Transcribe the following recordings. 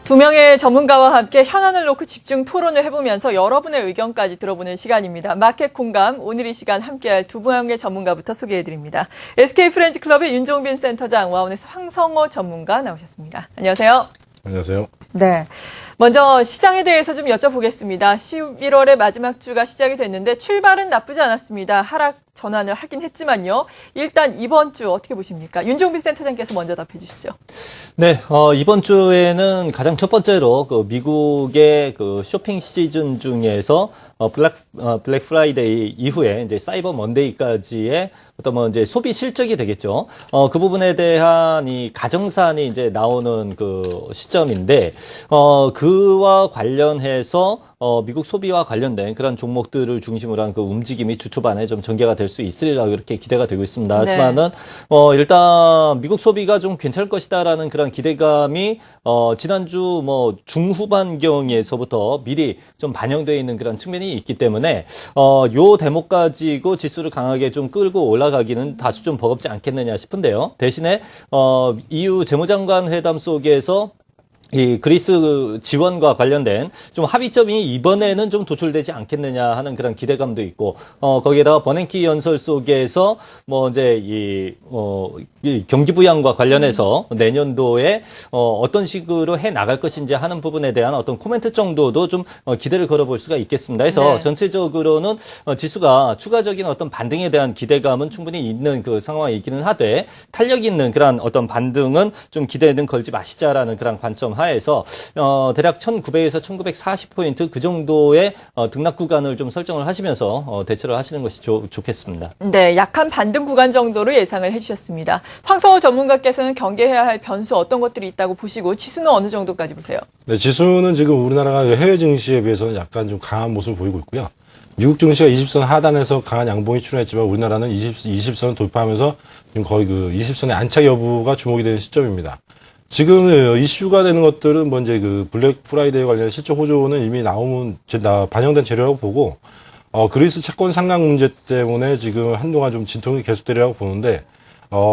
두 명의 전문가와 함께 현안을 놓고 집중 토론을 해보면서 여러분의 의견까지 들어보는 시간입니다. 마켓 공감, 오늘 이 시간 함께할 두 명의 전문가부터 소개해드립니다. SK프렌즈클럽의 윤종빈 센터장, 와운에서 황성호 전문가 나오셨습니다. 안녕하세요. 안녕하세요. 네. 먼저 시장에 대해서 좀 여쭤보겠습니다. 11월의 마지막 주가 시작이 됐는데 출발은 나쁘지 않았습니다. 하락 전환을 하긴 했지만요. 일단 이번 주 어떻게 보십니까? 윤종빈 센터장께서 먼저 답해 주시죠. 네, 이번 주에는 가장 첫 번째로 미국의 쇼핑 시즌 중에서 블랙 프라이데이 이후에 이제 사이버 먼데이까지의 어떤 이제 소비 실적이 되겠죠. 그 부분에 대한 이 가정산이 이제 나오는 그 시점인데, 그와 관련해서 미국 소비와 관련된 그런 종목들을 중심으로 한 그 움직임이 주 초반에 좀 전개가 될 수 있으리라고 이렇게 기대가 되고 있습니다. 하지만은, 일단 미국 소비가 좀 괜찮을 것이다라는 그런 기대감이, 지난주 중후반경에서부터 미리 좀 반영되어 있는 그런 측면이 있기 때문에, 요 대목 가지고 지수를 강하게 좀 끌고 올라가기는 다소 좀 버겁지 않겠느냐 싶은데요. 대신에, EU 재무장관 회담 속에서 이 그리스 지원과 관련된 좀 합의점이 이번에는 좀 도출되지 않겠느냐 하는 그런 기대감도 있고, 거기에다가 버냉키 연설 속에서 이제 이 경기 부양과 관련해서 내년도에 어떤 식으로 해 나갈 것인지 하는 부분에 대한 어떤 코멘트 정도도 좀 기대를 걸어볼 수가 있겠습니다. 그래서 전체적으로는 지수가 추가적인 어떤 반등에 대한 기대감은 충분히 있는 그 상황이기는 하되, 탄력 있는 그런 어떤 반등은 좀 기대는 걸지 마시자라는 그런 관점 하에서 대략 1900에서 1940포인트 그 정도의 등락 구간을 좀 설정을 하시면서 대처를 하시는 것이 좋겠습니다. 네, 약한 반등 구간 정도로 예상을 해주셨습니다. 황성호 전문가께서는 경계해야 할 변수 어떤 것들이 있다고 보시고 지수는 어느 정도까지 보세요? 네, 지수는 지금 우리나라가 해외 증시에 비해서는 약간 좀 강한 모습을 보이고 있고요. 미국 증시가 20선 하단에서 강한 양봉이 출현했지만 우리나라는 20선을 돌파하면서 지금 거의 그 20선의 안착 여부가 주목이 되는 시점입니다. 지금 이슈가 되는 것들은 이제 그 블랙 프라이데이 관련 실적 호조는 이미 반영된 재료라고 보고, 그리스 채권 상각 문제 때문에 지금 한동안 좀 진통이 계속되리라고 보는데,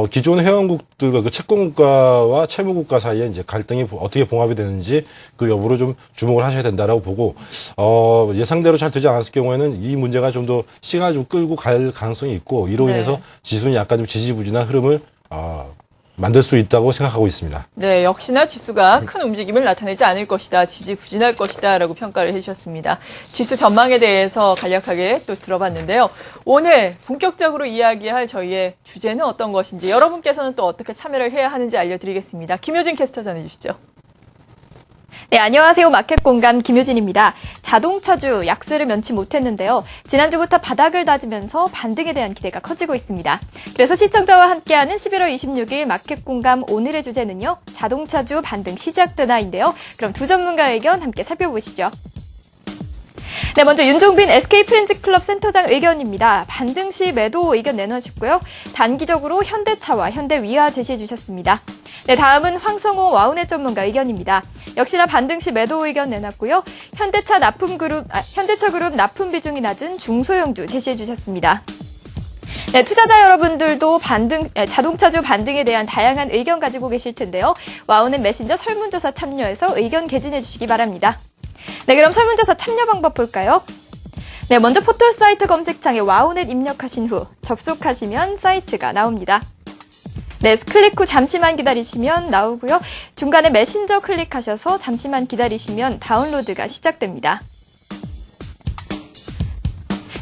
기존 회원국들과 그 채권국가와 채무국가 사이에 이제 갈등이 어떻게 봉합이 되는지 그 여부로 좀 주목을 하셔야 된다라고 보고, 예상대로 잘 되지 않았을 경우에는 이 문제가 좀 더 시간을 좀 끌고 갈 가능성이 있고, 이로 인해서 지수는 약간 좀 지지부진한 흐름을, 만들 수 있다고 생각하고 있습니다. 네, 역시나 지수가 큰 움직임을 나타내지 않을 것이다, 지지부진할 것이다 라고 평가를 해주셨습니다. 지수 전망에 대해서 간략하게 또 들어봤는데요. 오늘 본격적으로 이야기할 저희의 주제는 어떤 것인지, 여러분께서는 또 어떻게 참여를 해야 하는지 알려드리겠습니다. 김효진 캐스터 전해주시죠. 네, 안녕하세요. 마켓 공감 김효진입니다. 자동차주 약세를 면치 못했는데요. 지난주부터 바닥을 다지면서 반등에 대한 기대가 커지고 있습니다. 그래서 시청자와 함께하는 11월 26일 마켓 공감 오늘의 주제는요. 자동차주 반등 시작되나인데요. 그럼 두 전문가의 의견 함께 살펴보시죠. 네, 먼저 윤종빈 SK프렌즈클럽 센터장 의견입니다. 반등 시 매도 의견 내놓으셨고요. 단기적으로 현대차와 현대위아 제시해 주셨습니다. 네, 다음은 황성호 와운의 전문가 의견입니다. 역시나 반등 시 매도 의견 내놨고요. 현대차 그룹 납품 비중이 낮은 중소형주 제시해 주셨습니다. 네, 투자자 여러분들도 자동차주 반등에 대한 다양한 의견 가지고 계실 텐데요. 와우는 메신저 설문조사 참여해서 의견 개진해 주시기 바랍니다. 네, 그럼 설문조사 참여 방법 볼까요? 네, 먼저 포털 사이트 검색창에 와우넷 입력하신 후 접속하시면 사이트가 나옵니다. 네, 클릭 후 잠시만 기다리시면 나오고요. 중간에 메신저 클릭하셔서 잠시만 기다리시면 다운로드가 시작됩니다.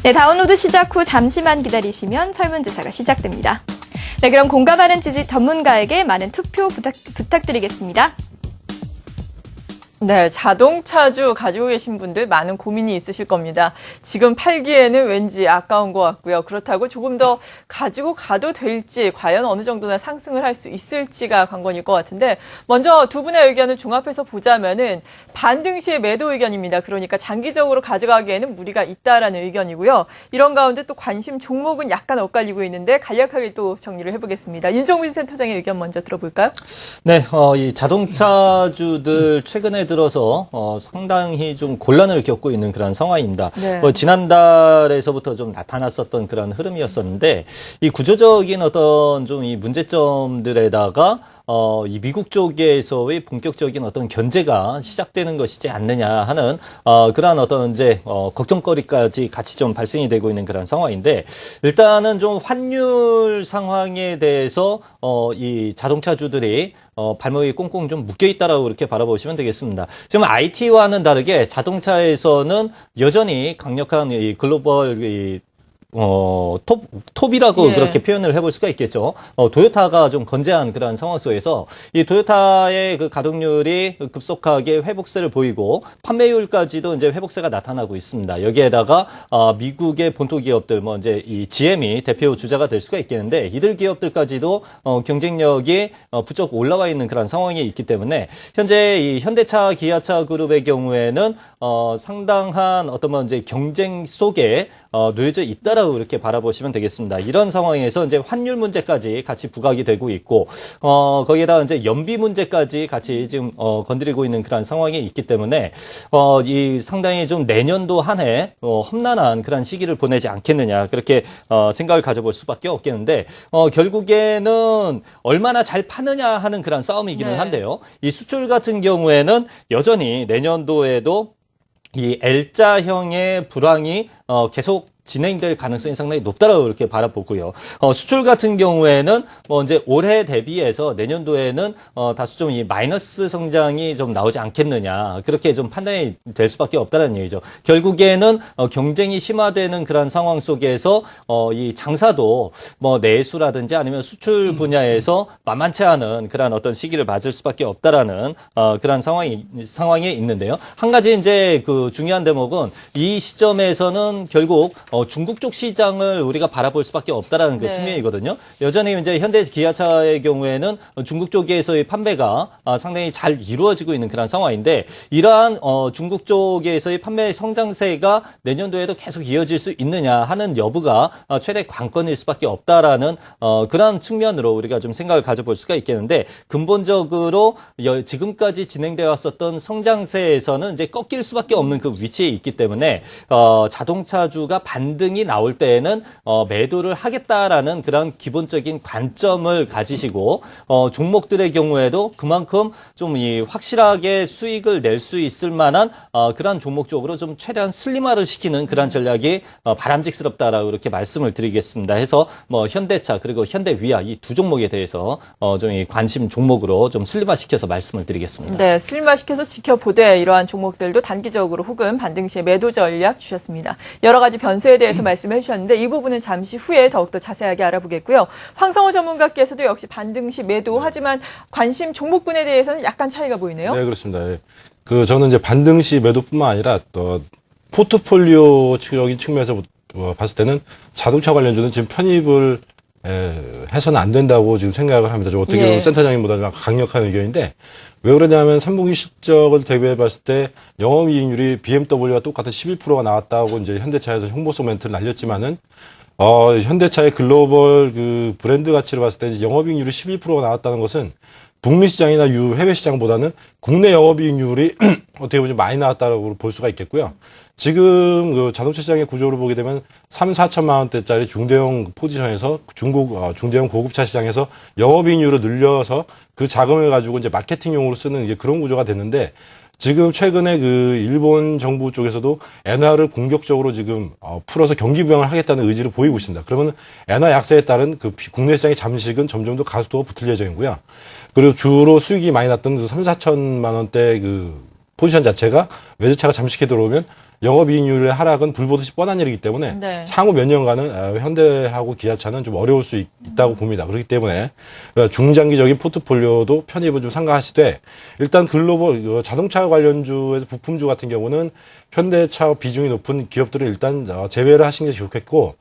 네, 다운로드 시작 후 잠시만 기다리시면 설문조사가 시작됩니다. 네, 그럼 공감하는 지지 전문가에게 많은 투표 부탁드리겠습니다. 네, 자동차주 가지고 계신 분들 많은 고민이 있으실 겁니다. 지금 팔기에는 왠지 아까운 것 같고요. 그렇다고 조금 더 가지고 가도 될지, 과연 어느 정도나 상승을 할 수 있을지가 관건일 것 같은데, 먼저 두 분의 의견을 종합해서 보자면은 반등 시의 매도 의견입니다. 그러니까 장기적으로 가져가기에는 무리가 있다라는 의견이고요. 이런 가운데 또 관심 종목은 약간 엇갈리고 있는데 간략하게 또 정리를 해보겠습니다. 윤종빈 센터장의 의견 먼저 들어볼까요? 네, 이 자동차주들 최근에 들어서 상당히 좀 곤란을 겪고 있는 그런 상황입니다. 네. 지난달에서부터 좀 나타났었던 그런 흐름이었었는데, 이 구조적인 어떤 좀 이 문제점들에다가 이 미국 쪽에서의 본격적인 어떤 견제가 시작되는 것이지 않느냐 하는 그러한 어떤 이제 걱정거리까지 같이 좀 발생이 되고 있는 그런 상황인데, 일단은 좀 환율 상황에 대해서 이 자동차주들이 발목이 꽁꽁 좀 묶여 있다라고 그렇게 바라보시면 되겠습니다. 지금 IT와는 다르게 자동차에서는 여전히 강력한 이 글로벌 톱이라고 예. 그렇게 표현을 해볼 수가 있겠죠. 도요타가 좀 건재한 그런 상황 속에서 이 도요타의 그 가동률이 급속하게 회복세를 보이고 판매율까지도 이제 회복세가 나타나고 있습니다. 여기에다가 미국의 본토 기업들, 뭐 이제 이 GM이 대표 주자가 될 수가 있겠는데, 이들 기업들까지도 경쟁력이 부쩍 올라와 있는 그런 상황이 있기 때문에 현재 이 현대차, 기아차 그룹의 경우에는 상당한 어떤 뭐 이제 경쟁 속에 놓여져 있다라고 이렇게 바라보시면 되겠습니다. 이런 상황에서 이제 환율 문제까지 같이 부각이 되고 있고, 거기에다가 이제 연비 문제까지 같이 지금 건드리고 있는 그런 상황이 있기 때문에 이 상당히 좀 내년도 한 해 험난한 그런 시기를 보내지 않겠느냐, 그렇게 생각을 가져볼 수밖에 없겠는데, 결국에는 얼마나 잘 파느냐 하는 그런 싸움이기는 네. 한데요. 이 수출 같은 경우에는 여전히 내년도에도 이 L자형의 불황이 계속 진행될 가능성이 상당히 높다라고 이렇게 바라보고요. 수출 같은 경우에는 뭐 이제 올해 대비해서 내년도에는 다소 좀 이 마이너스 성장이 좀 나오지 않겠느냐, 그렇게 좀 판단이 될 수밖에 없다는 얘기죠. 결국에는 경쟁이 심화되는 그런 상황 속에서 이 장사도 뭐 내수라든지 아니면 수출 분야에서 만만치 않은 그런 어떤 시기를 맞을 수밖에 없다라는 그런 상황에 있는데요. 한 가지 이제 그 중요한 대목은 이 시점에서는 결국 중국 쪽 시장을 우리가 바라볼 수밖에 없다라는 그 네. 측면이거든요. 여전히 이제 현대 기아차의 경우에는 중국 쪽에서의 판매가 상당히 잘 이루어지고 있는 그런 상황인데, 이러한 중국 쪽에서의 판매 성장세가 내년도에도 계속 이어질 수 있느냐 하는 여부가 최대 관건일 수밖에 없다라는 그런 측면으로 우리가 좀 생각을 가져볼 수가 있겠는데, 근본적으로 지금까지 진행되어 왔었던 성장세에서는 이제 꺾일 수밖에 없는 그 위치에 있기 때문에 자동차주가 반등이 나올 때에는 매도를 하겠다라는 그런 기본적인 관점을 가지시고, 종목들의 경우에도 그만큼 좀 이 확실하게 수익을 낼 수 있을 만한 그런 종목 쪽으로 좀 최대한 슬림화를 시키는 그런 전략이 바람직스럽다라고 이렇게 말씀을 드리겠습니다. 해서 뭐 현대차 그리고 현대위아 이 두 종목에 대해서 좀 이 관심 종목으로 좀 슬림화시켜서 말씀을 드리겠습니다. 네, 슬림화시켜서 지켜보되 이러한 종목들도 단기적으로 혹은 반등 시에 매도 전략 주셨습니다. 여러 가지 변수에 대해서 말씀해 주셨는데 이 부분은 잠시 후에 더욱더 자세하게 알아보겠고요. 황성호 전문가께서도 역시 반등 시 매도, 하지만 관심 종목군에 대해서는 약간 차이가 보이네요. 네, 그렇습니다. 예. 저는 이제 반등 시 매도뿐만 아니라 또 포트폴리오적인 측면에서 봤을 때는 자동차 관련주는 지금 편입을 해서는 안 된다고 지금 생각을 합니다. 좀 어떻게 보면 예. 센터장님보다 좀 강력한 의견인데, 왜 그러냐면 3분기 실적을 대비해 봤을 때 영업이익률이 BMW와 똑같은 11%가 나왔다고 이제 현대차에서 홍보성 멘트를 날렸지만은 현대차의 글로벌 그 브랜드 가치를 봤을 때 이제 영업이익률이 12%가 나왔다는 것은 북미 시장이나 해외 시장보다는 국내 영업이익률이 어떻게 보면 많이 나왔다고 볼 수가 있겠고요. 지금 그 자동차 시장의 구조를 보게 되면 3, 4천만 원대짜리 중대형 포지션에서 중대형 고급차 시장에서 영업이익률을 늘려서 그 자금을 가지고 이제 마케팅용으로 쓰는 이제 그런 구조가 됐는데, 지금 최근에 그 일본 정부 쪽에서도 엔화를 공격적으로 지금 풀어서 경기 부양을 하겠다는 의지를 보이고 있습니다. 그러면 엔화 약세에 따른 그 국내 시장의 잠식은 점점 더 가속도가 붙을 예정이고요. 그리고 주로 수익이 많이 났던 그 3, 4천만 원대 그 포지션 자체가 외제차가 잠식해 들어오면 영업이익률의 하락은 불보듯이 뻔한 일이기 때문에 네. 향후 몇 년간은 현대하고 기아차는 좀 어려울 수 있다고 봅니다. 그렇기 때문에 중장기적인 포트폴리오도 편입을 좀 상가하시되, 일단 글로벌 자동차 관련주에서 부품주 같은 경우는 현대차 비중이 높은 기업들은 일단 제외를 하시는 게 좋겠고,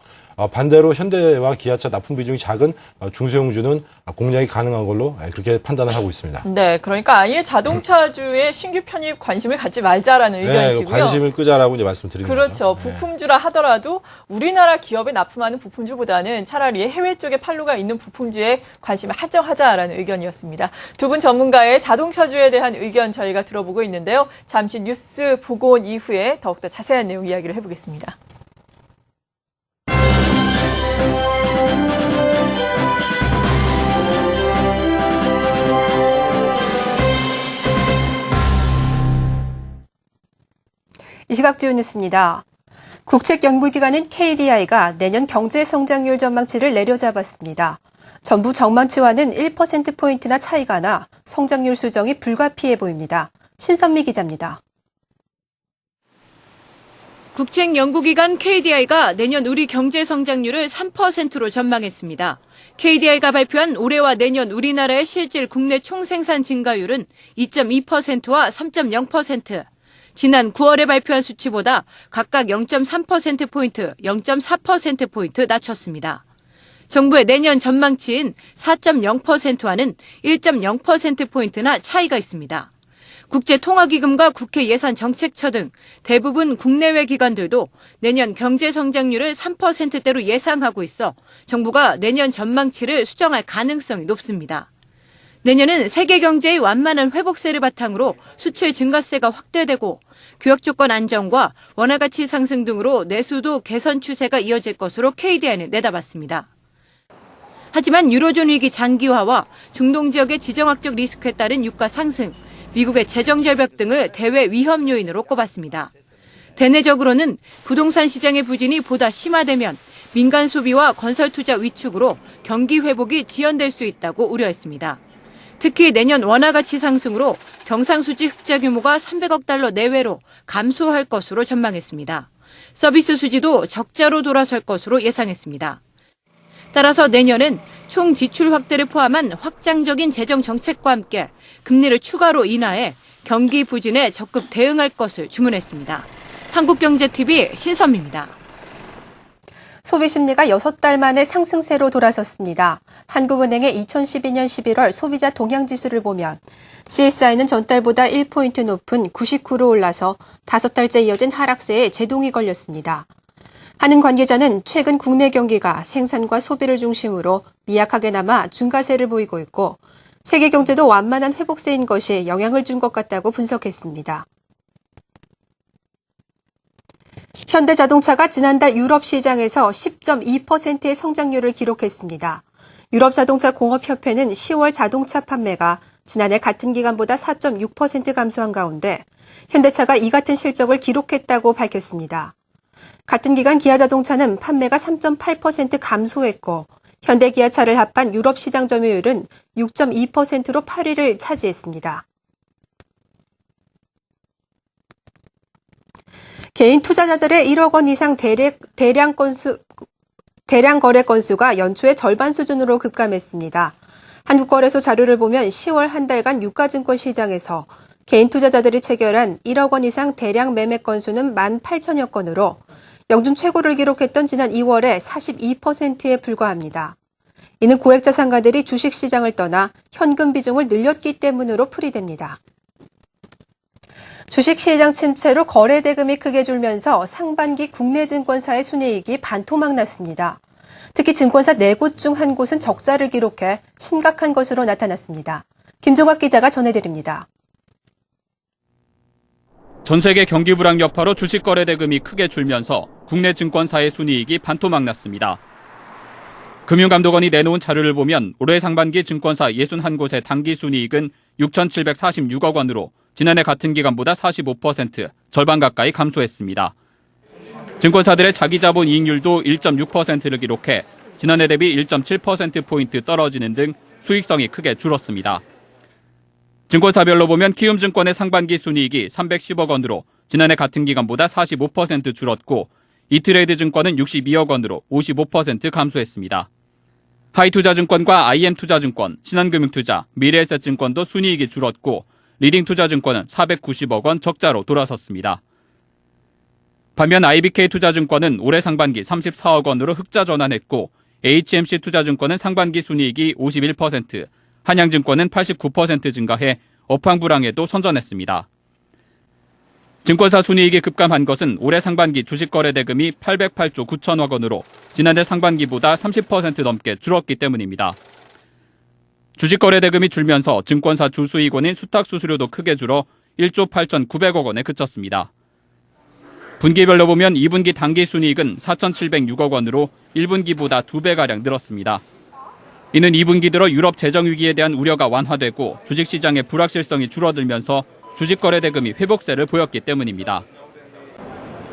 반대로 현대와 기아차 납품 비중이 작은 중소형주는 공략이 가능한 걸로 그렇게 판단을 하고 있습니다. 네, 그러니까 아예 자동차주의 신규 편입 관심을 갖지 말자라는 의견이시고요. 관심을 끄자라고 이제 말씀드리는 그렇죠. 거죠. 부품주라 하더라도 우리나라 기업에 납품하는 부품주보다는 차라리 해외 쪽에 판로가 있는 부품주에 관심을 한정하자라는 의견이었습니다. 두 분 전문가의 자동차주에 대한 의견 저희가 들어보고 있는데요. 잠시 뉴스 보고 온 이후에 더욱더 자세한 내용 이야기를 해보겠습니다. 시각 주요 뉴스입니다. 국책연구기관인 KDI가 내년 경제 성장률 전망치를 내려잡았습니다. 전부 전망치와는 1%포인트나 차이가 나 성장률 수정이 불가피해 보입니다. 신선미 기자입니다. 국책연구기관 KDI가 내년 우리 경제 성장률을 3%로 전망했습니다. KDI가 발표한 올해와 내년 우리나라의 실질 국내 총생산 증가율은 2.2%와 3.0%. 지난 9월에 발표한 수치보다 각각 0.3%포인트, 0.4%포인트 낮췄습니다. 정부의 내년 전망치인 4.0%와는 1.0%포인트나 차이가 있습니다. 국제통화기금과 국회 예산정책처 등 대부분 국내외 기관들도 내년 경제 성장률을 3%대로 예상하고 있어 정부가 내년 전망치를 수정할 가능성이 높습니다. 내년은 세계 경제의 완만한 회복세를 바탕으로 수출 증가세가 확대되고 교역 조건 안정과 원화 가치 상승 등으로 내수도 개선 추세가 이어질 것으로 KDI는 내다봤습니다. 하지만 유로존 위기 장기화와 중동 지역의 지정학적 리스크에 따른 유가 상승, 미국의 재정 절벽 등을 대외 위험 요인으로 꼽았습니다. 대내적으로는 부동산 시장의 부진이 보다 심화되면 민간 소비와 건설 투자 위축으로 경기 회복이 지연될 수 있다고 우려했습니다. 특히 내년 원화 가치 상승으로 경상수지 흑자 규모가 300억 달러 내외로 감소할 것으로 전망했습니다. 서비스 수지도 적자로 돌아설 것으로 예상했습니다. 따라서 내년은 총 지출 확대를 포함한 확장적인 재정 정책과 함께 금리를 추가로 인하해 경기 부진에 적극 대응할 것을 주문했습니다. 한국경제TV 신선미입니다. 소비 심리가 6달 만에 상승세로 돌아섰습니다. 한국은행의 2012년 11월 소비자 동향지수를 보면 CSI는 전달보다 1포인트 높은 99로 올라서 5달째 이어진 하락세에 제동이 걸렸습니다. 한은 관계자는 최근 국내 경기가 생산과 소비를 중심으로 미약하게나마 중가세를 보이고 있고 세계 경제도 완만한 회복세인 것이 영향을 준 것 같다고 분석했습니다. 현대자동차가 지난달 유럽 시장에서 10.2%의 성장률을 기록했습니다. 유럽자동차공업협회는 10월 자동차 판매가 지난해 같은 기간보다 4.6% 감소한 가운데 현대차가 이 같은 실적을 기록했다고 밝혔습니다. 같은 기간 기아자동차는 판매가 3.8% 감소했고 현대기아차를 합한 유럽 시장 점유율은 6.2%로 8위를 차지했습니다. 개인 투자자들의 1억 원 이상 대량 거래 건수가 연초에 절반 수준으로 급감했습니다. 한국거래소 자료를 보면 10월 한 달간 유가증권 시장에서 개인 투자자들이 체결한 1억 원 이상 대량 매매 건수는 18,000여 건으로 영중 최고를 기록했던 지난 2월에 42%에 불과합니다. 이는 고액 자산가들이 주식시장을 떠나 현금 비중을 늘렸기 때문으로 풀이됩니다. 주식시장 침체로 거래 대금이 크게 줄면서 상반기 국내 증권사의 순이익이 반토막 났습니다. 특히 증권사 4곳 중 한 곳은 적자를 기록해 심각한 것으로 나타났습니다. 김종학 기자가 전해드립니다. 전 세계 경기 불황 여파로 주식 거래 대금이 크게 줄면서 국내 증권사의 순이익이 반토막 났습니다. 금융감독원이 내놓은 자료를 보면 올해 상반기 증권사 61곳의 당기 순이익은 6,746억 원으로 지난해 같은 기간보다 45%, 절반 가까이 감소했습니다. 증권사들의 자기자본 이익률도 1.6%를 기록해 지난해 대비 1.7%포인트 떨어지는 등 수익성이 크게 줄었습니다. 증권사별로 보면 키움증권의 상반기 순이익이 310억 원으로 지난해 같은 기간보다 45% 줄었고 이트레이드증권은 62억 원으로 55% 감소했습니다. 하이투자증권과 IM투자증권, 신한금융투자, 미래에셋증권도 순이익이 줄었고 리딩투자증권은 490억 원 적자로 돌아섰습니다. 반면 IBK투자증권은 올해 상반기 34억 원으로 흑자 전환했고 HMC투자증권은 상반기 순이익이 51%, 한양증권은 89% 증가해 업황 불황에도 선전했습니다. 증권사 순이익이 급감한 것은 올해 상반기 주식거래 대금이 808조 9천억 원으로 지난해 상반기보다 30% 넘게 줄었기 때문입니다. 주식거래 대금이 줄면서 증권사 주수익원인 수탁수수료도 크게 줄어 1조 8,900억 원에 그쳤습니다. 분기별로 보면 2분기 당기 순이익은 4,706억 원으로 1분기보다 2배가량 늘었습니다. 이는 2분기 들어 유럽 재정위기에 대한 우려가 완화되고 주식시장의 불확실성이 줄어들면서 주식거래 대금이 회복세를 보였기 때문입니다.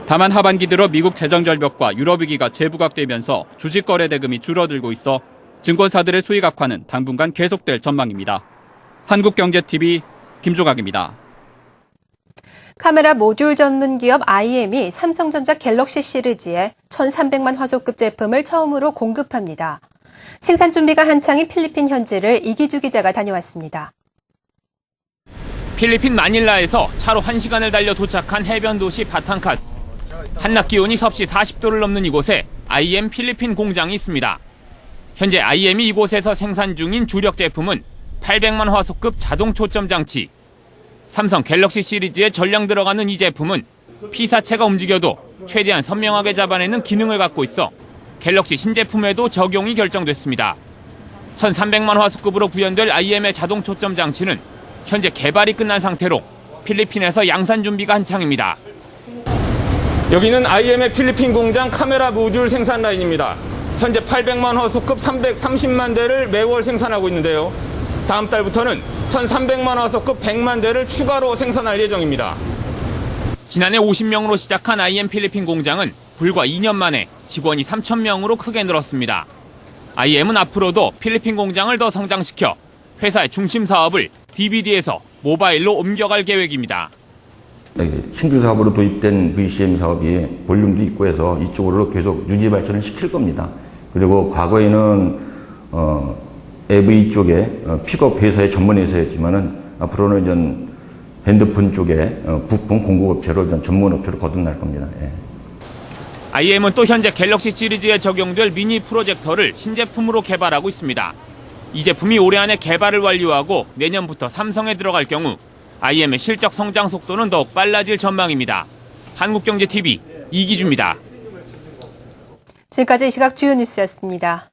다만 하반기 들어 미국 재정 절벽과 유럽 위기가 재부각되면서 주식 거래 대금이 줄어들고 있어 증권사들의 수익 악화는 당분간 계속될 전망입니다. 한국경제TV 김조각입니다. 카메라 모듈 전문 기업 IM이 삼성전자 갤럭시 시리즈에 1,300만 화소급 제품을 처음으로 공급합니다. 생산 준비가 한창인 필리핀 현지를 이기주 기자가 다녀왔습니다. 필리핀 마닐라에서 차로 1시간을 달려 도착한 해변 도시 바탕카스. 한낮 기온이 섭씨 40도를 넘는 이곳에 IM 필리핀 공장이 있습니다. 현재 IM이 이곳에서 생산 중인 주력 제품은 800만 화소급 자동 초점 장치. 삼성 갤럭시 시리즈에 전량 들어가는 이 제품은 피사체가 움직여도 최대한 선명하게 잡아내는 기능을 갖고 있어 갤럭시 신제품에도 적용이 결정됐습니다. 1,300만 화소급으로 구현될 IM의 자동 초점 장치는 현재 개발이 끝난 상태로 필리핀에서 양산 준비가 한창입니다. 여기는 IM의 필리핀 공장 카메라 모듈 생산 라인입니다. 현재 800만 화소급 330만 대를 매월 생산하고 있는데요. 다음 달부터는 1,300만 화소급 100만 대를 추가로 생산할 예정입니다. 지난해 50명으로 시작한 IM 필리핀 공장은 불과 2년 만에 직원이 3,000명으로 크게 늘었습니다. IM은 앞으로도 필리핀 공장을 더 성장시켜 회사의 중심 사업을 DVD에서 모바일로 옮겨갈 계획입니다. 신규 사업으로 도입된 VCM 사업이 볼륨도 있고 해서 이쪽으로 계속 유지 발전을 시킬 겁니다. 그리고 과거에는 AV 쪽에 픽업 회사의 전문 회사였지만은 앞으로는 이제 핸드폰 쪽에 부품 공급업체로 전문 업체로 거듭날 겁니다. 예. IM은 또 현재 갤럭시 시리즈에 적용될 미니 프로젝터를 신제품으로 개발하고 있습니다. 이 제품이 올해 안에 개발을 완료하고 내년부터 삼성에 들어갈 경우 IM의 실적 성장 속도는 더욱 빨라질 전망입니다. 한국경제TV 이기주입니다. 지금까지 이 시각 주요 뉴스였습니다.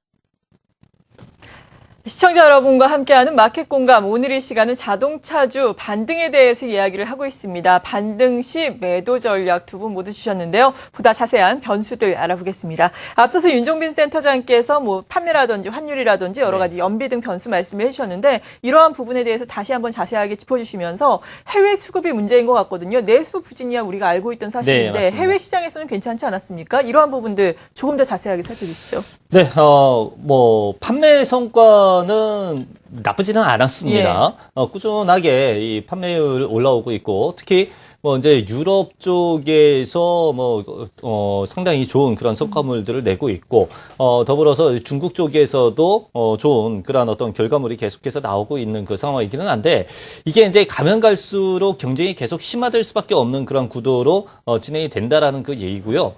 시청자 여러분과 함께하는 마켓 공감, 오늘 이 시간은 자동차주 반등에 대해서 이야기를 하고 있습니다. 반등 시 매도 전략 두 분 모두 주셨는데요. 보다 자세한 변수들 알아보겠습니다. 앞서서 윤종빈 센터장께서 판매라든지 환율이라든지 여러 가지 연비 등 변수 말씀을 해주셨는데 이러한 부분에 대해서 다시 한번 자세하게 짚어주시면서 해외 수급이 문제인 것 같거든요. 내수 부진이야 우리가 알고 있던 사실인데 네, 해외 시장에서는 괜찮지 않았습니까? 이러한 부분들 조금 더 자세하게 살펴주시죠. 네, 판매 성과는 나쁘지는 않았습니다. 꾸준하게 이 판매율 올라오고 있고, 특히 이제 유럽 쪽에서 상당히 좋은 그런 성과물들을 내고 있고, 더불어서 중국 쪽에서도 좋은 그런 어떤 결과물이 계속해서 나오고 있는 그 상황이기는 한데, 이게 이제 가면 갈수록 경쟁이 계속 심화될 수밖에 없는 그런 구도로 진행이 된다라는 그 얘기고요.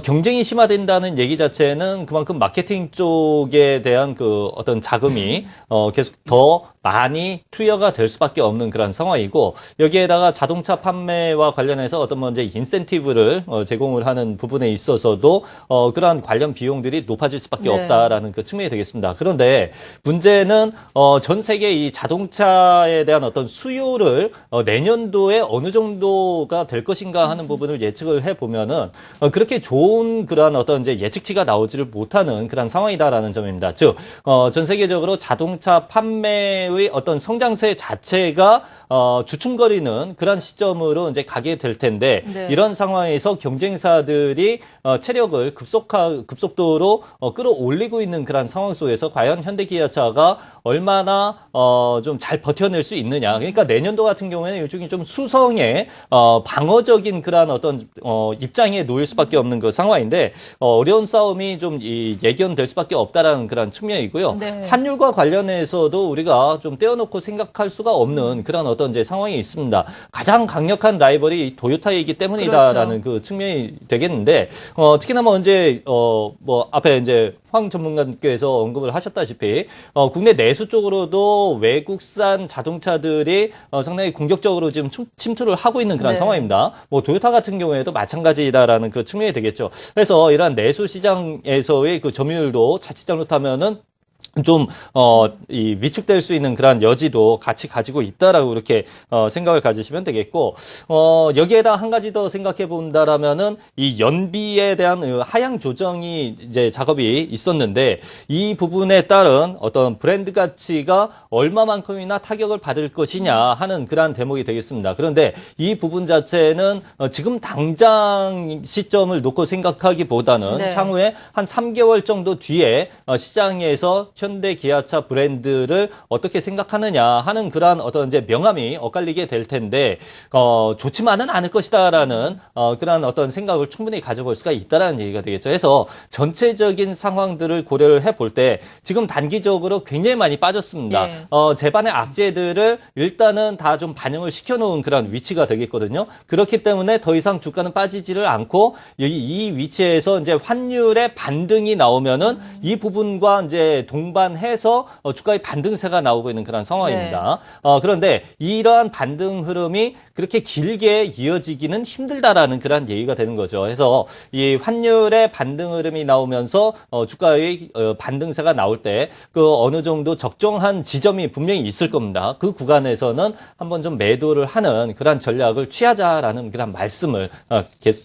경쟁이 심화된다는 얘기 자체는 그만큼 마케팅 쪽에 대한 그 어떤 자금이 계속 더 많이 투여가 될 수밖에 없는 그런 상황이고, 여기에다가 자동차 판매와 관련해서 어떤 이제 인센티브를 제공을 하는 부분에 있어서도 그러한 관련 비용들이 높아질 수밖에 없다라는 그 측면이 되겠습니다. 그런데 문제는 전 세계 이 자동차에 대한 어떤 수요를 내년도에 어느 정도가 될 것인가 하는 부분을 예측을 해 보면은 그렇게 좋은 그러한 어떤 이제 예측치가 나오지를 못하는 그런 상황이다라는 점입니다. 즉, 전 세계적으로 자동차 판매의 어떤 성장세 자체가 주춤거리는 그런 시점으로 이제 가게 될 텐데, 이런 상황에서 경쟁사들이 체력을 급속도로 끌어올리고 있는 그런 상황 속에서 과연 현대기아차가 얼마나 좀 잘 버텨낼 수 있느냐. 그러니까 내년도 같은 경우에는 일종의 좀 수성의 방어적인 그런 어떤 입장에 놓일 수밖에 없는 그 상황인데, 어려운 싸움이 좀 예견될 수밖에 없다라는 그런 측면이고요. 환율과 관련해서도 우리가 좀 떼어놓고 생각할 수가 없는 그런 어떤 이제 상황이 있습니다. 가장 강력한 라이벌이 도요타이기 때문이다라는 그 측면이 되겠는데, 특히나 이제 앞에 이제 황 전문가님께서 언급을 하셨다시피 국내 내수 쪽으로도 외국산 자동차들이 상당히 공격적으로 지금 침투를 하고 있는 그런 상황입니다. 도요타 같은 경우에도 마찬가지다라는 그 측면이 되겠죠. 그래서 이러한 내수 시장에서의 그 점유율도 자칫 잘못하면은 이 위축될 수 있는 그런 여지도 같이 가지고 있다라고 이렇게 생각을 가지시면 되겠고, 여기에다 한 가지 더 생각해 본다라면은 이 연비에 대한 하향 조정이 이제 작업이 있었는데, 이 부분에 따른 어떤 브랜드 가치가 얼마만큼이나 타격을 받을 것이냐 하는 그러한 대목이 되겠습니다. 그런데 이 부분 자체는 지금 당장 시점을 놓고 생각하기보다는 네. 향후에 한 3개월 정도 뒤에 시장에서 현대 기아차 브랜드를 어떻게 생각하느냐 하는 그러한 어떤 이제 명암이 엇갈리게 될 텐데, 좋지만은 않을 것이다라는 그러한 어떤 생각을 충분히 가져볼 수가 있다라는 얘기가 되겠죠. 해서 전체적인 상황들을 고려를 해볼 때 지금 단기적으로 굉장히 많이 빠졌습니다. 예. 제반의 악재들을 일단은 다 좀 반영을 시켜놓은 그런 위치가 되겠거든요. 그렇기 때문에 더 이상 주가는 빠지지를 않고 이 위치에서 이제 환율의 반등이 나오면은 이 부분과 이제 동반해서 주가의 반등세가 나오고 있는 그런 상황입니다. 그런데 이러한 반등 흐름이 그렇게 길게 이어지기는 힘들다라는 그런 얘기가 되는 거죠. 그래서 이 환율의 반등 흐름이 나오면서 주가의 반등세가 나올 때 그 어느 정도 적정한 지점이 분명히 있을 겁니다. 그 구간에서는 한번 좀 매도를 하는 그런 전략을 취하자라는 그런 말씀을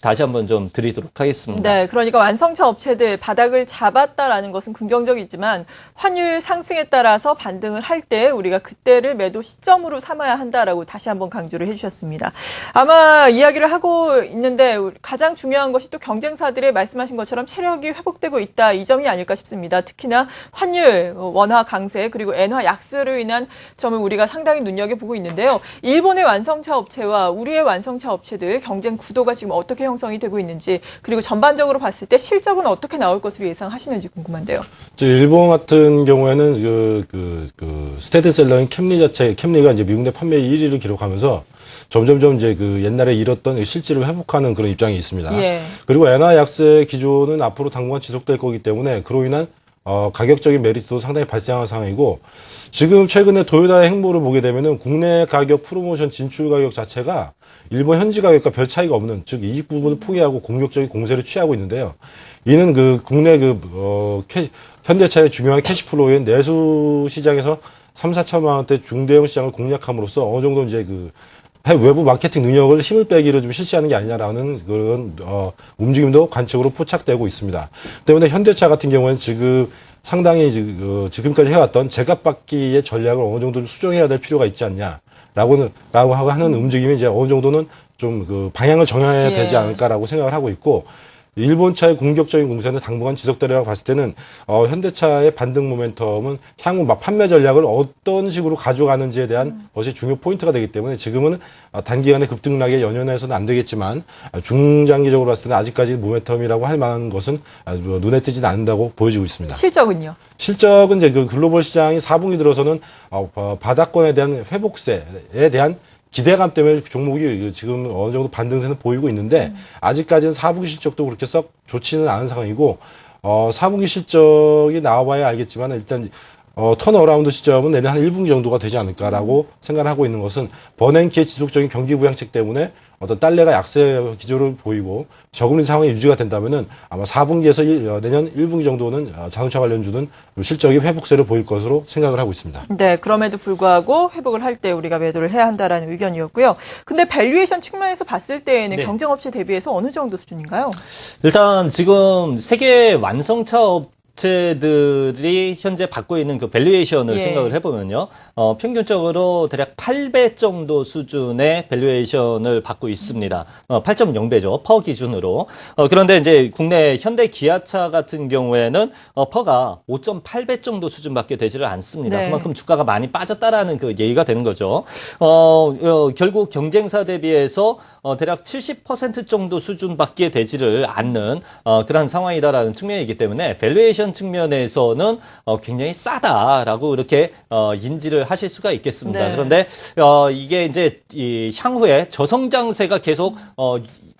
다시 한번 좀 드리도록 하겠습니다. 네, 그러니까 완성차 업체들 바닥을 잡았다라는 것은 긍정적이지만 환율 상승에 따라서 반등을 할 때 우리가 그때를 매도 시점으로 삼아야 한다라고 다시 한번 강조를 해주셨습니다. 아마 이야기를 하고 있는데 가장 중요한 것이 또 경쟁사들의 말씀하신 것처럼 체력이 회복되고 있다, 이 점이 아닐까 싶습니다. 특히나 환율, 원화 강세 그리고 엔화 약세로 인한 점을 우리가 상당히 눈여겨보고 있는데요. 일본의 완성차 업체와 우리의 완성차 업체들 경쟁 구도가 지금 어떻게 형성이 되고 있는지, 그리고 전반적으로 봤을 때 실적은 어떻게 나올 것으로 예상하시는지 궁금한데요. 일본 같은 경우에는 스테디셀러인 캠리가 이제 미국 내 판매 1위를 기록하면서 점점점 이제 옛날에 잃었던 실질을 회복하는 그런 입장이 있습니다. 예. 그리고 엔화 약세 기조는 앞으로 당분간 지속될 거기 때문에 그로 인한 가격적인 메리트도 상당히 발생한 상황이고, 지금 최근에 토요타의 행보를 보게 되면은 국내 가격 프로모션 진출 가격 자체가 일본 현지 가격과 별 차이가 없는, 즉 이익 부분을 포기하고 공격적인 공세를 취하고 있는데요. 이는 국내 현대차의 중요한 캐시플로우인 내수 시장에서 3,4천만 원대 중대형 시장을 공략함으로써 어느 정도 이제 외부 마케팅 능력을 힘을 빼기로 좀 실시하는 게 아니냐라는 그런 움직임도 관측으로 포착되고 있습니다. 때문에 현대차 같은 경우에는 지금 상당히 지금까지 해왔던 제값받기의 전략을 어느 정도 수정해야 될 필요가 있지 않냐라고 하는 움직임이 이제 어느 정도는 좀 방향을 정해야 되지 않을까라고 생각을 하고 있고, 일본차의 공격적인 공세는 당분간 지속되리라고 봤을 때는 현대차의 반등 모멘텀은 향후 판매 전략을 어떤 식으로 가져가는지에 대한 것이 중요 포인트가 되기 때문에 지금은 단기간에 급등락에 연연해서는 안 되겠지만 중장기적으로 봤을 때는 아직까지 모멘텀이라고 할 만한 것은 눈에 띄지는 않는다고 보여지고 있습니다. 실적은요? 실적은 이제 글로벌 시장이 4분기 들어서는 바닥권에 대한 회복세에 대한 기대감 때문에 종목이 지금 어느 정도 반등세는 보이고 있는데, 아직까지는 4분기 실적도 그렇게 썩 좋지는 않은 상황이고, 4분기 실적이 나와봐야 알겠지만 일단 턴어라운드 시점은 내년 한 1분기 정도가 되지 않을까라고 생각을 하고 있는 것은, 버냉키의 지속적인 경기 부양책 때문에 어떤 달러가 약세 기조를 보이고 저금리 상황이 유지가 된다면은 아마 4분기에서 내년 1분기 정도는 자동차 관련주는 실적이 회복세를 보일 것으로 생각을 하고 있습니다. 네, 그럼에도 불구하고 회복을 할 때 우리가 매도를 해야 한다라는 의견이었고요. 근데 밸류에이션 측면에서 봤을 때에는 네. 경쟁업체 대비해서 어느 정도 수준인가요? 일단 지금 세계 완성차 업체들이 현재 받고 있는 그 밸류에이션을 생각을 해보면요, 평균적으로 대략 8배 정도 수준의 밸류에이션을 받고 있습니다. 8.0배죠, 퍼 기준으로. 그런데 이제 국내 현대 기아차 같은 경우에는 퍼가 5.8배 정도 수준밖에 되지를 않습니다. 네. 그만큼 주가가 많이 빠졌다라는 그 얘기가 되는 거죠. 결국 경쟁사 대비해서 대략 70% 정도 수준밖에 되지를 않는 그런 상황이다라는 측면이기 때문에 밸류에이션 측면에서는 굉장히 싸다라고 이렇게 인지를 하실 수가 있겠습니다. 네. 그런데 이게 이제 이 향후에 저성장세가 계속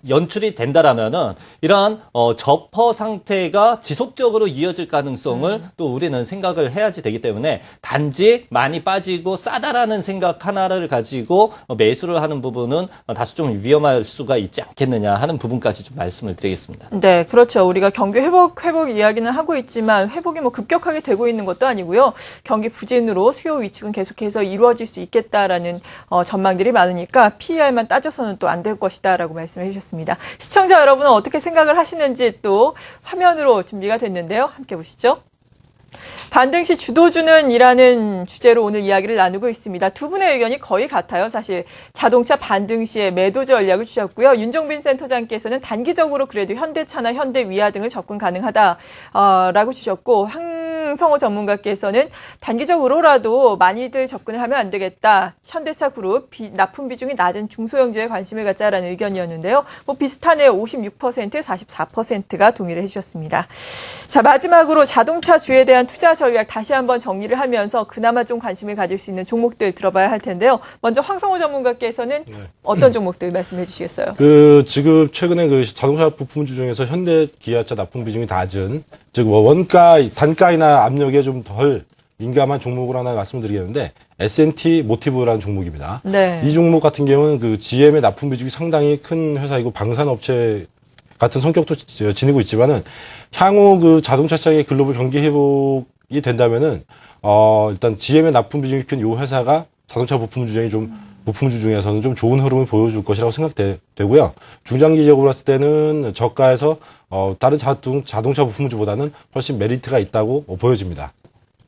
연출이 된다라면은 이러한 저퍼 상태가 지속적으로 이어질 가능성을 또 우리는 생각을 해야지 되기 때문에 단지 많이 빠지고 싸다라는 생각 하나를 가지고 매수를 하는 부분은 다소 좀 위험할 수가 있지 않겠느냐 하는 부분까지 좀 말씀을 드리겠습니다. 네, 그렇죠. 우리가 경기 회복 이야기는 하고 있지만 회복이 뭐 급격하게 되고 있는 것도 아니고요. 경기 부진으로 수요 위축은 계속해서 이루어질 수 있겠다라는 전망들이 많으니까 PER만 따져서는 또 안 될 것이다라고 말씀해 주셨습니다. 시청자 여러분은 어떻게 생각을 하시는지 또 화면으로 준비가 됐는데요. 함께 보시죠. 반등 시 주도주는 이라는 주제로 오늘 이야기를 나누고 있습니다. 두 분의 의견이 거의 같아요. 사실 자동차 반등 시에 매도 전략을 주셨고요. 윤종빈 센터장께서는 단기적으로 그래도 현대차나 현대위아 등을 접근 가능하다라고 주셨고 황성호 전문가께서는 단기적으로라도 많이들 접근을 하면 안 되겠다. 현대차 그룹 납품 비중이 낮은 중소형주에 관심을 갖자라는 의견이었는데요. 뭐 비슷하네요. 56%, 44%가 동의를 해주셨습니다. 자, 마지막으로 자동차주에 대한 투자 전략 다시 한번 정리를 하면서 그나마 좀 관심을 가질 수 있는 종목들 들어봐야 할 텐데요. 먼저 황성호 전문가께서는 어떤 종목들 말씀해 주시겠어요? 지금 최근에 자동차 부품주 중에서 현대, 기아차 납품 비중이 낮은, 즉, 원가, 단가이나 압력에 좀 덜 민감한 종목을 하나 말씀드리겠는데, S&T 모티브라는 종목입니다. 네. 이 종목 같은 경우는 GM의 납품 비중이 상당히 큰 회사이고, 방산업체 같은 성격도 지니고 있지만은, 향후 자동차 시장의 글로벌 경기 회복이 된다면은, 일단 GM의 납품 비중이 큰 이 회사가 자동차 부품주 중에서는 좀 좋은 흐름을 보여줄 것이라고 생각되고요. 중장기적으로 봤을 때는 저가에서 다른 자동차 부품주보다는 훨씬 메리트가 있다고 보여집니다.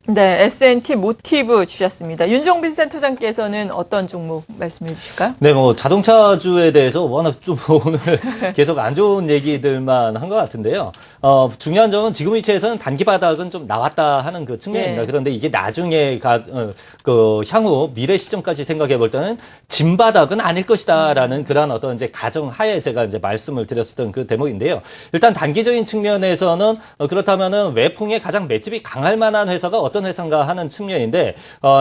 네, S&T 모티브 주셨습니다. 윤종빈 센터장께서는 어떤 종목 말씀해 주실까요? 네, 자동차주에 대해서 워낙 좀 오늘 계속 안 좋은 얘기들만 한 것 같은데요. 중요한 점은 지금 위치에서는 단기 바닥은 좀 나왔다 하는 그 측면입니다. 네. 그런데 이게 나중에 향후 미래 시점까지 생각해 볼 때는 진바닥은 아닐 것이다라는 그런 어떤 이제 가정 하에 제가 이제 말씀을 드렸었던 그 대목인데요. 일단 단기적인 측면에서는 그렇다면은 외풍에 가장 맷집이 강할 만한 회사가 어떤 회사인가 하는 측면인데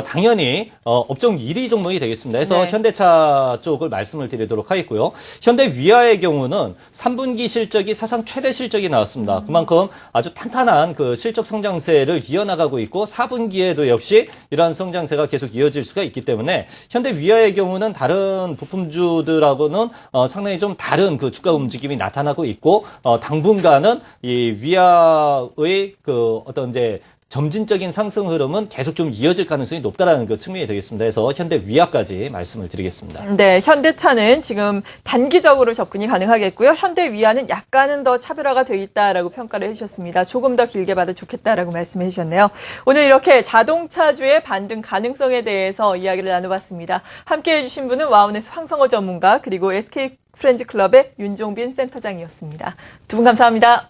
당연히 업종 1위 종목이 되겠습니다. 그래서 네. 현대차 쪽을 말씀을 드리도록 하겠고요. 현대위아의 경우는 3분기 실적이 사상 최대 실적이 나왔습니다. 그만큼 아주 탄탄한 그 실적 성장세를 이어나가고 있고 4분기에도 역시 이러한 성장세가 계속 이어질 수가 있기 때문에 현대위아의 경우는 다른 부품주들하고는 상당히 좀 다른 그 주가 움직임이 나타나고 있고 당분간은 이 위아의 그 어떤 이제 점진적인 상승 흐름은 계속 좀 이어질 가능성이 높다라는 그 측면이 되겠습니다. 그래서 현대위아까지 말씀을 드리겠습니다. 네, 현대차는 지금 단기적으로 접근이 가능하겠고요. 현대위아는 약간은 더 차별화가 돼 있다라고 평가를 해주셨습니다. 조금 더 길게 봐도 좋겠다라고 말씀해 주셨네요. 오늘 이렇게 자동차주의 반등 가능성에 대해서 이야기를 나눠봤습니다. 함께해 주신 분은 와운에서 황성호 전문가 그리고 SK 프렌즈클럽의 윤종빈 센터장이었습니다. 두 분 감사합니다.